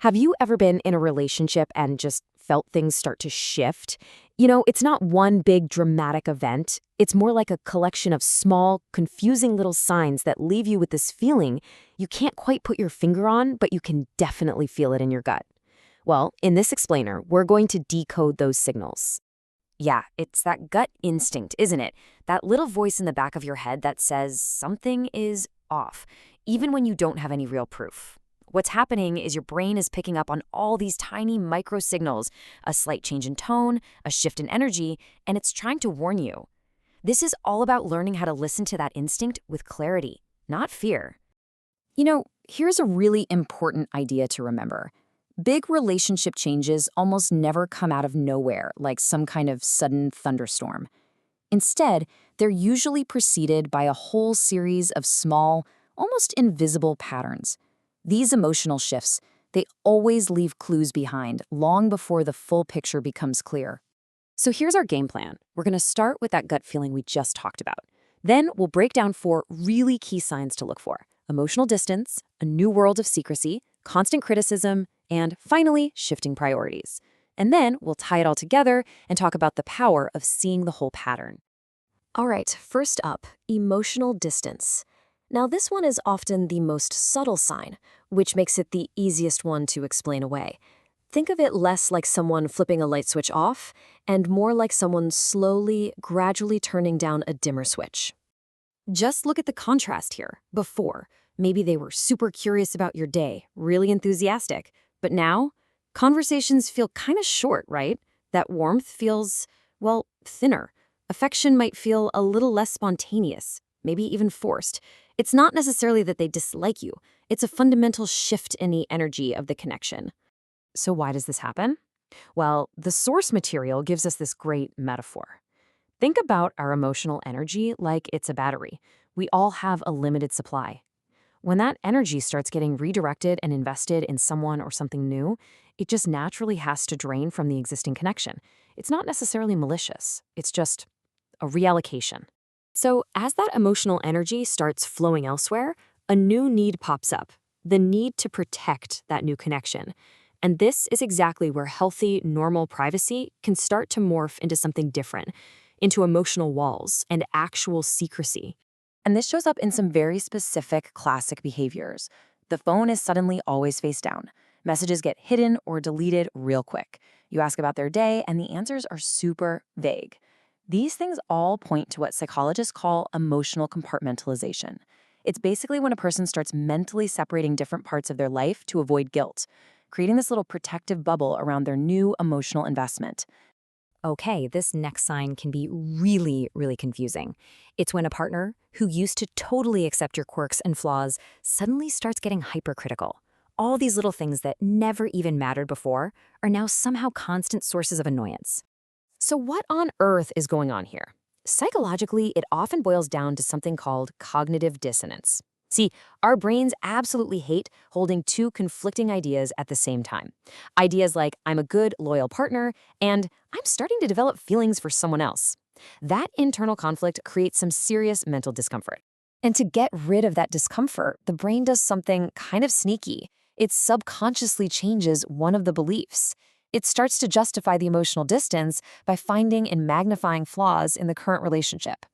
Have you ever been in a relationship and just felt things start to shift? It's not one big dramatic event. It's more like a collection of small, confusing little signs that leave you with this feeling you can't quite put your finger on, but you can definitely feel it in your gut. Well, in this explainer, we're going to decode those signals. Yeah, it's that gut instinct, isn't it? That little voice in the back of your head that says something is off, even when you don't have any real proof. What's happening is your brain is picking up on all these tiny micro signals, a slight change in tone, a shift in energy, and it's trying to warn you. This is all about learning how to listen to that instinct with clarity, not fear. Here's a really important idea to remember. Big relationship changes almost never come out of nowhere, like some kind of sudden thunderstorm. Instead, they're usually preceded by a whole series of small, almost invisible patterns. These emotional shifts, they always leave clues behind long before the full picture becomes clear. So here's our game plan. We're going to start with that gut feeling we just talked about. Then we'll break down 4 really key signs to look for: emotional distance, a new world of secrecy, constant criticism, and finally, shifting priorities. And then we'll tie it all together and talk about the power of seeing the whole pattern. All right, first up, emotional distance. Now, this one is often the most subtle sign, which makes it the easiest one to explain away. Think of it less like someone flipping a light switch off and more like someone slowly, gradually turning down a dimmer switch. Just look at the contrast here. Before, maybe they were super curious about your day, really enthusiastic. But now, conversations feel kind of short, right? That warmth feels, well, thinner. Affection might feel a little less spontaneous, maybe even forced. It's not necessarily that they dislike you. It's a fundamental shift in the energy of the connection. So why does this happen? Well, the source material gives us this great metaphor. Think about our emotional energy like it's a battery. We all have a limited supply. When that energy starts getting redirected and invested in someone or something new, it just naturally has to drain from the existing connection. It's not necessarily malicious. It's just a reallocation. So as that emotional energy starts flowing elsewhere, a new need pops up, the need to protect that new connection. And this is exactly where healthy, normal privacy can start to morph into something different, into emotional walls and actual secrecy. And this shows up in some very specific classic behaviors. The phone is suddenly always face down. Messages get hidden or deleted real quick. You ask about their day, and the answers are super vague. These things all point to what psychologists call emotional compartmentalization. It's basically when a person starts mentally separating different parts of their life to avoid guilt, creating this little protective bubble around their new emotional investment. Okay, this next sign can be really, really confusing. It's when a partner who used to totally accept your quirks and flaws suddenly starts getting hypercritical. All these little things that never even mattered before are now somehow constant sources of annoyance. So what on earth is going on here? Psychologically, it often boils down to something called cognitive dissonance. See, our brains absolutely hate holding 2 conflicting ideas at the same time. Ideas like, I'm a good, loyal partner, and I'm starting to develop feelings for someone else. That internal conflict creates some serious mental discomfort. And to get rid of that discomfort, the brain does something kind of sneaky. It subconsciously changes one of the beliefs. It starts to justify the emotional distance by finding and magnifying flaws in the current relationship.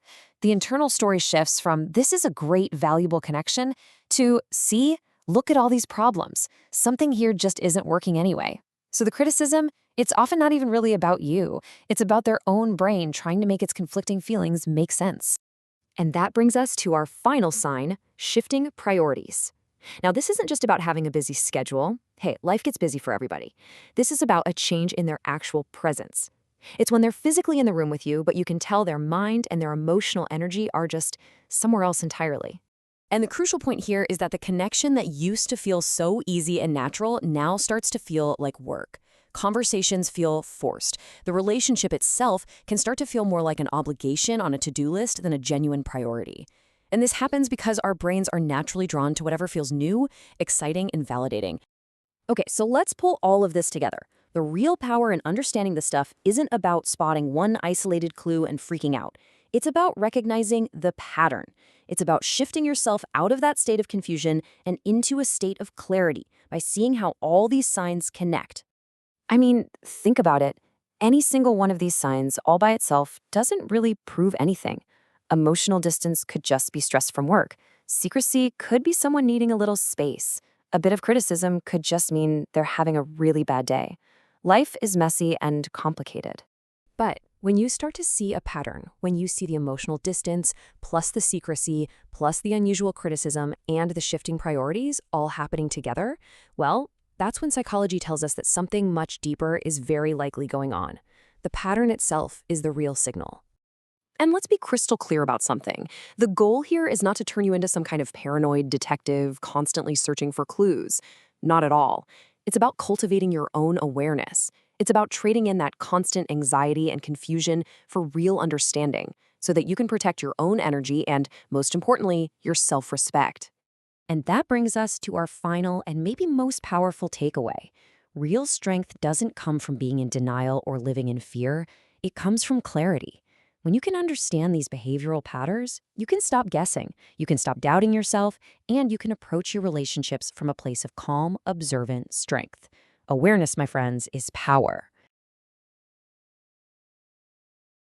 The internal story shifts from, this is a great, valuable connection, to, see, look at all these problems. Something here just isn't working anyway. So the criticism, it's often not even really about you. It's about their own brain trying to make its conflicting feelings make sense. And that brings us to our final sign, shifting priorities. Now, this isn't just about having a busy schedule. Hey, life gets busy for everybody. This is about a change in their actual presence. It's when they're physically in the room with you, but you can tell their mind and their emotional energy are just somewhere else entirely. And the crucial point here is that the connection that used to feel so easy and natural now starts to feel like work. Conversations feel forced. The relationship itself can start to feel more like an obligation on a to-do list than a genuine priority. And this happens because our brains are naturally drawn to whatever feels new, exciting, and validating. Okay, so let's pull all of this together. The real power in understanding this stuff isn't about spotting one isolated clue and freaking out. It's about recognizing the pattern. It's about shifting yourself out of that state of confusion and into a state of clarity by seeing how all these signs connect. I mean, think about it. Any single one of these signs all by itself doesn't really prove anything. Emotional distance could just be stress from work. Secrecy could be someone needing a little space. A bit of criticism could just mean they're having a really bad day. Life is messy and complicated. But when you start to see a pattern, when you see the emotional distance, plus the secrecy, plus the unusual criticism, and the shifting priorities all happening together, well, that's when psychology tells us that something much deeper is very likely going on. The pattern itself is the real signal. And let's be crystal clear about something. The goal here is not to turn you into some kind of paranoid detective constantly searching for clues. Not at all. It's about cultivating your own awareness. It's about trading in that constant anxiety and confusion for real understanding so that you can protect your own energy and, most importantly, your self-respect. And that brings us to our final and maybe most powerful takeaway. Real strength doesn't come from being in denial or living in fear. It comes from clarity. When you can understand these behavioral patterns, you can stop guessing, you can stop doubting yourself, and you can approach your relationships from a place of calm, observant strength. Awareness, my friends, is power.